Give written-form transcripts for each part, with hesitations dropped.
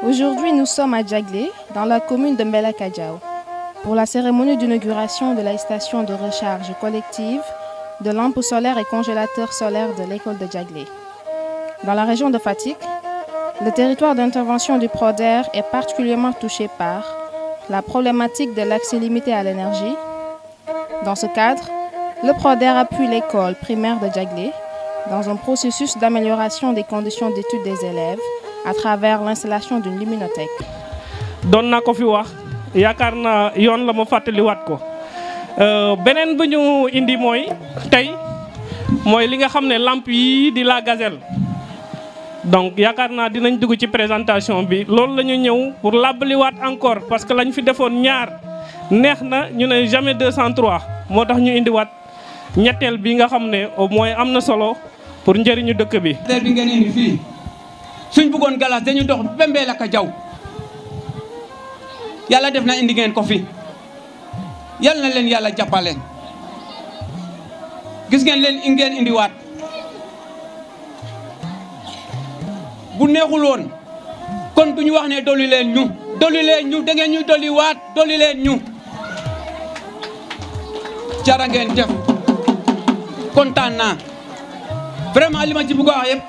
Aujourd'hui, nous sommes à Djaglé, dans la commune de Mbelakadiao, pour la cérémonie d'inauguration de la station de recharge collective de lampes solaires et congélateurs solaires de l'école de Djaglé. Dans la région de Fatick, le territoire d'intervention du PRODER est particulièrement touché par la problématique de l'accès limité à l'énergie. Dans ce cadre, le PRODER appuie l'école primaire de Djaglé dans un processus d'amélioration des conditions d'études des élèves à travers l'installation d'une luminothèque. Doon naa ko fi wax yaakaar naa yoon la ma fàttaliwaat ko beneen bu ñu indi mooy tey mooy li nga xam ne lampe yi di la gazelle donc yaakaar naa dinañ dugg ci présentation bi loolu la ñu ñëw pour làbbaliwaat encore parce que lañ fi defoon ñaar neex na ñu ne jamais 203 moo tax ñu indiwaat ñetteel bi nga xam ne au moins am na solo pour njëriñu dëkk bi. bi ngeen indi fii suñ bëggoon galas dañu dox ba Mbelakadiao yàlla def na indi ngeen ko fi yal na leen yàlla jàppale gis ngeen leen ngeen indiwaat bu neexul woon kon duñu wax ne dolli leen ñu da ngeen ñu dolliwaat dolli leen ñu jara ngeen def kontaan naa vraiment li ma ci bëgg a wax yëpp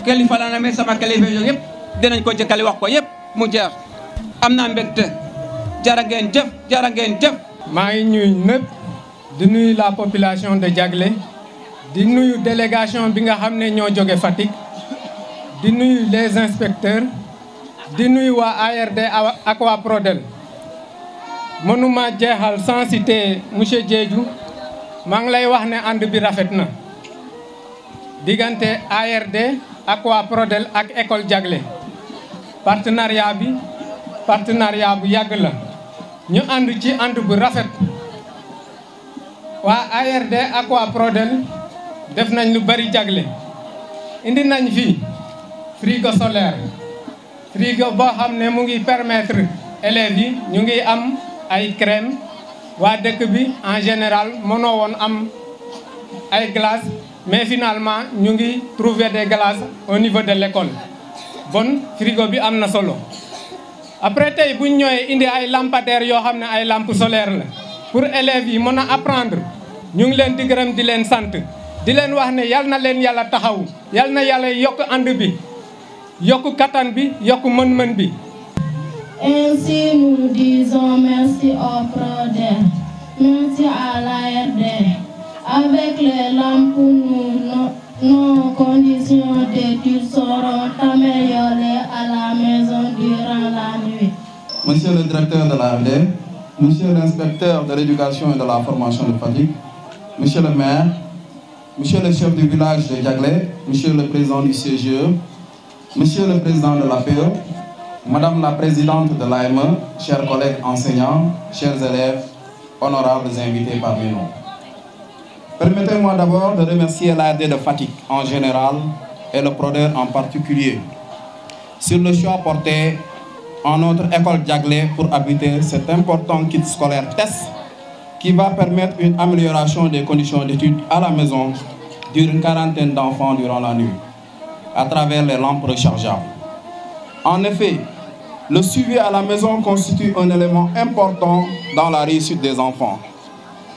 kilifa la na mais sama kilifa yooyu yëpp dinañ ko jëkkali wax ko yëpp mu jeex am naa mbégte jara ngeen jëf jara ngeen jëf. maa ngi ñuy ñëpp di nuyu la population de Djaglé di nuyu délégation bi nga xam ne ñoo jóge Fatick di nuyu les inspecteurs di nuyu waa ARD ak waa PRODEL mënuma jeexal sans citer monsieur Diédhiou maa ngi lay wax ne ànd bi rafet na diggante ARD ak waa PRODEL ak école Djaglé partenariat bi partenariat bu yàgg la ñu ànd ci ànd bu rafet waa ARD ak waa PRODEL def nañ lu bari Djaglé indi nañ fii frigo solaire frigo boo xam ne mu ngi permettre élèves yi ñu ngi am ay crème waa dëkk bi en général mënoo woon am ay glace mais finalement ñu ngi trouver des glaces au niveau de l'école bon frigo bi am na solo après tey bu ñu ñëwee indi ay lampadaires yoo xam ne ay lampes solaires la pour élèves yi mën a apprendre ñu ngi leen di gërëm di leen sant di leen wax ne yal na leen yàlla taxaw yal na yàlla yokk ànd bi yokk kattan bi yokk mën-mën bi. Ainsi nous disons merci au PRODER, merci à l'ARD. Avec les lampes, nos conditions d'études seront améliorées à la maison durant la nuit. Monsieur le directeur de l'ARD, monsieur l'inspecteur de l'éducation et de la formation de Fatick, monsieur le maire, monsieur le chef du village de Djaglé, monsieur le président du CGE, monsieur le président de l'APE, madame la présidente de l'AME, chers collègues enseignants, chers élèves, honorables invités parmi nous. Permettez-moi d'abord de remercier l'ARD de Fatick en général et le PRODER en particulier sur le choix porté en notre école Djaglé pour abriter cet important kit scolaire test qui va permettre une amélioration des conditions d'études à la maison d'une quarantaine d'enfants durant la nuit à travers les lampes rechargeables. En effet, le suivi à la maison constitue un élément important dans la réussite des enfants.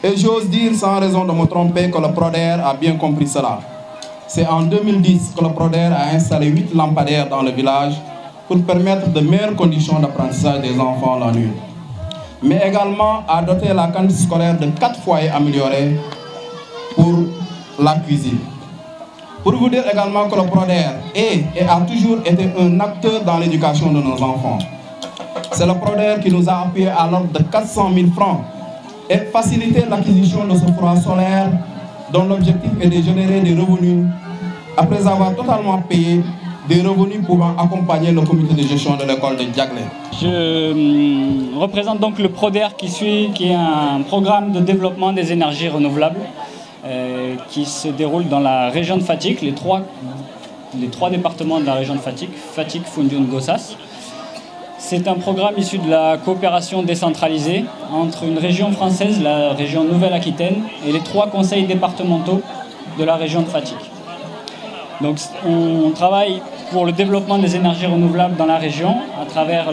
Et j'ose dire sans raison de me tromper que le PRODER a bien compris cela. C'est en 2010 que le PRODER a installé 8 lampadaires dans le village pour permettre de meilleures conditions d'apprentissage des enfants la nuit. Mais également a doté la cantine scolaire de 4 foyers améliorés pour la cuisine. Pour vous dire également que le PRODER est et a toujours été un acteur dans l'éducation de nos enfants. C'est le PRODER qui nous a appuyés à l'ordre de 400 000 francs et faciliter l'acquisition de ce fourage solaire dont l'objectif est de générer des revenus après avoir totalement payé des revenus pouvant accompagner le comité de gestion de l'école de Djaglé. Je représente donc le PRODER qui est un programme de développement des énergies renouvelables qui se déroule dans la région de Fatick. Les 3 les 3 départements de la région de Fatick, Fatick, Foundiougne, Gossas. C'est un programme issu de la coopération décentralisée entre une région française, la région Nouvelle-Aquitaine, et les 3 conseils départementaux de la région de Fatick. Donc on travaille pour le développement des énergies renouvelables dans la région à travers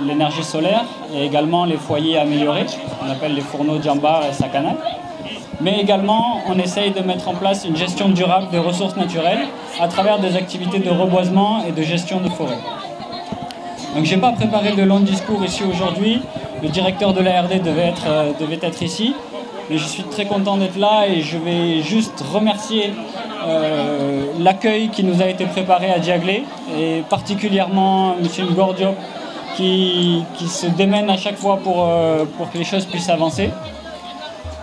l'énergie solaire et également les foyers améliorés, qu'on appelle les fourneaux Djambar et Sakana. Mais également, on essaye de mettre en place une gestion durable des ressources naturelles à travers des activités de reboisement et de gestion de forêt. Donc je n'ai pas préparé de long discours ici aujourd'hui. Le directeur de l'ARD devait être ici. Mais je suis très content d'être là et je vais juste remercier l'accueil qui nous a été préparé à Diaglé et particulièrement M. Ngor-Diop qui se démène à chaque fois pour que les choses puissent avancer.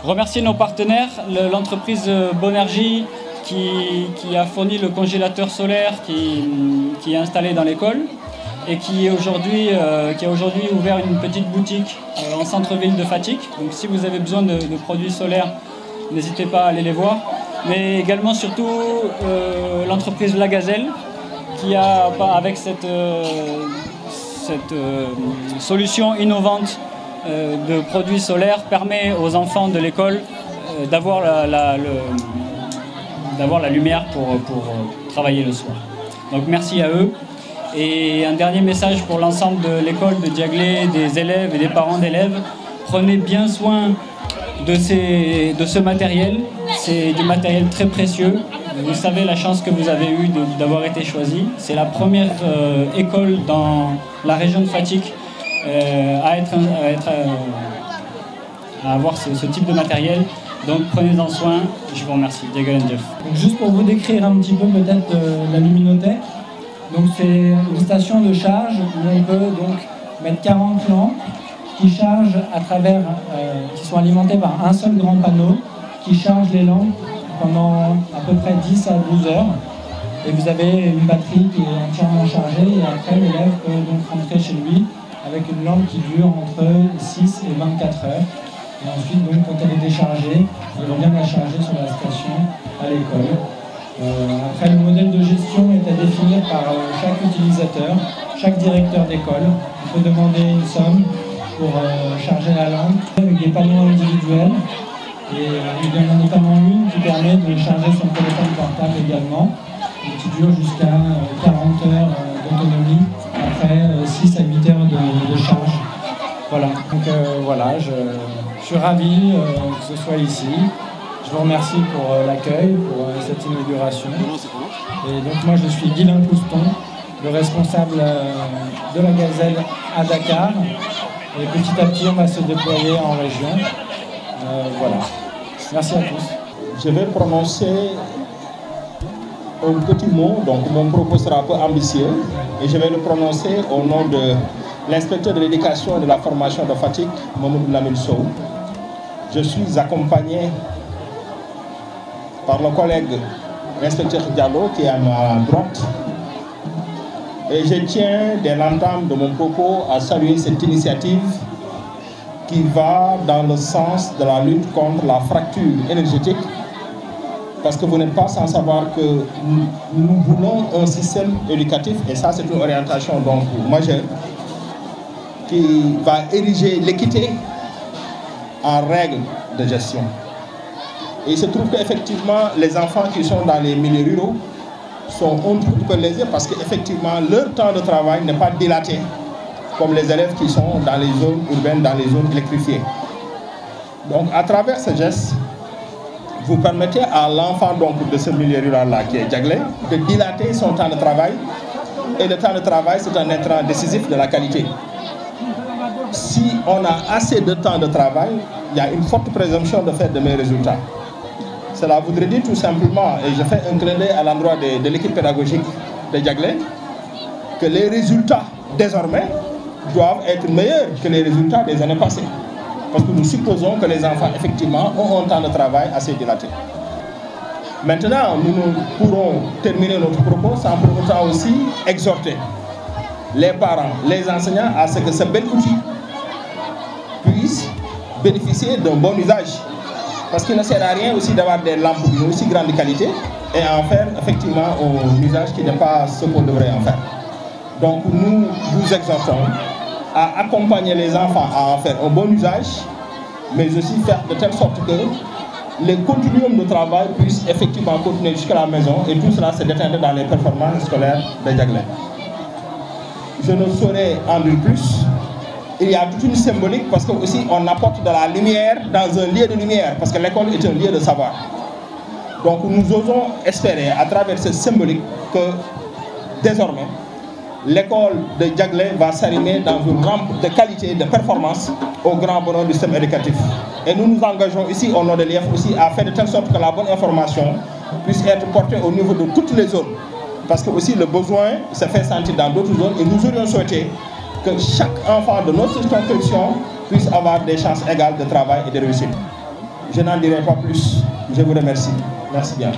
Remercier nos partenaires, l'entreprise Bonergie qui a fourni le congélateur solaire qui est installé dans l'école et qui a aujourd'hui ouvert une petite boutique en centre-ville de Fatick. Donc si vous avez besoin de produits solaires, n'hésitez pas à aller les voir. Mais également surtout l'entreprise La Gazelle qui a, avec cette solution innovante de produits solaires, permet aux enfants de l'école d'avoir la lumière pour travailler le soir. Donc merci à eux. Et un dernier message pour l'ensemble de l'école de Diaglé, des élèves et des parents d'élèves. Prenez bien soin de ce matériel. C'est du matériel très précieux. Vous savez la chance que vous avez eue d'avoir été choisi. C'est la première école dans la région de Fatick à avoir ce type de matériel. Donc prenez-en soin. Je vous remercie. Diaglé and Jeff. Juste pour vous décrire un petit peu peut-être la luminothèque. Donc c'est une station de charge où on peut donc mettre 40 lampes qui chargent à travers, qui sont alimentées par un seul grand panneau qui charge les lampes pendant à peu près 10 à 12 heures. Et vous avez une batterie qui est entièrement chargée et après l'élève peut donc rentrer chez lui avec une lampe qui dure entre 6 et 24 heures. Et ensuite, donc, quand elle est déchargée, il revient la charger sur la station à l'école. Après, le modèle de gestion est à définir par chaque utilisateur, chaque directeur d'école. On peut demander une somme pour charger la lampe avec des panneaux individuels. Et il y en a notamment une qui permet de charger son téléphone portable également, et qui dure jusqu'à 40 heures d'autonomie, après 6 à 8 heures de charge. Voilà, donc voilà, je suis ravi que ce soit ici. Je vous remercie pour l'accueil, pour cette inauguration. Et donc moi je suis Guylain Couston, le responsable de la Gazelle à Dakar. Et petit à petit on va se déployer en région. Voilà. Merci à tous. Je vais prononcer un petit mot, donc mon propos sera un peu ambitieux. Et je vais le prononcer au nom de l'inspecteur de l'éducation et de la formation de Fatick, Mamadou Lamine Sow. Je suis accompagné par le collègue l'inspecteur Diallo qui est à ma droite. Et je tiens, dès l'entame de mon propos, à saluer cette initiative qui va dans le sens de la lutte contre la fracture énergétique. Parce que vous n'êtes pas sans savoir que nous voulons un système éducatif, et ça c'est une orientation donc majeure, qui va ériger l'équité en règle de gestion. Et il se trouve qu'effectivement, les enfants qui sont dans les milieux ruraux sont un petit peu lésés parce qu'effectivement, leur temps de travail n'est pas dilaté comme les élèves qui sont dans les zones urbaines, dans les zones électrifiées. Donc, à travers ce geste, vous permettez à l'enfant de ce milieu rural-là, qui est Diaglé, de dilater son temps de travail. Et le temps de travail, c'est un intrant décisif de la qualité. Si on a assez de temps de travail, il y a une forte présomption de faire de meilleurs résultats. Cela voudrait dire tout simplement, et je fais un clin d'œil à l'endroit de l'équipe pédagogique de Diaglé, que les résultats, désormais, doivent être meilleurs que les résultats des années passées. Parce que nous supposons que les enfants, effectivement, ont un temps de travail assez dilaté. Maintenant, nous pourrons terminer notre propos sans pour autant aussi exhorter les parents, les enseignants à ce que ce bel outil puisse bénéficier d'un bon usage. Parce qu'il ne sert à rien aussi d'avoir des lampes d'une aussi grande qualité et en faire effectivement un usage qui n'est pas ce qu'on devrait en faire. Donc nous vous exhortons à accompagner les enfants à en faire un bon usage, mais aussi faire de telle sorte que les continuums de travail puissent effectivement continuer jusqu'à la maison et tout cela se déteindre dans les performances scolaires de Diaglé. Je ne saurais en dire plus. Il y a toute une symbolique parce que aussi on apporte de la lumière dans un lieu de lumière parce que l'école est un lieu de savoir. Donc nous osons espérer à travers cette symbolique que désormais l'école de Diaglé va s'arrimer dans une rampe de qualité, de performance au grand bonheur du système éducatif. Et nous nous engageons ici au nom de l'IEF aussi à faire de telle sorte que la bonne information puisse être portée au niveau de toutes les zones. Parce que aussi le besoin se fait sentir dans d'autres zones et nous aurions souhaité que chaque enfant de notre circonscription puisse avoir des chances égales de travail et de réussite. Je n'en dirai pas plus. Je vous remercie. Merci bien.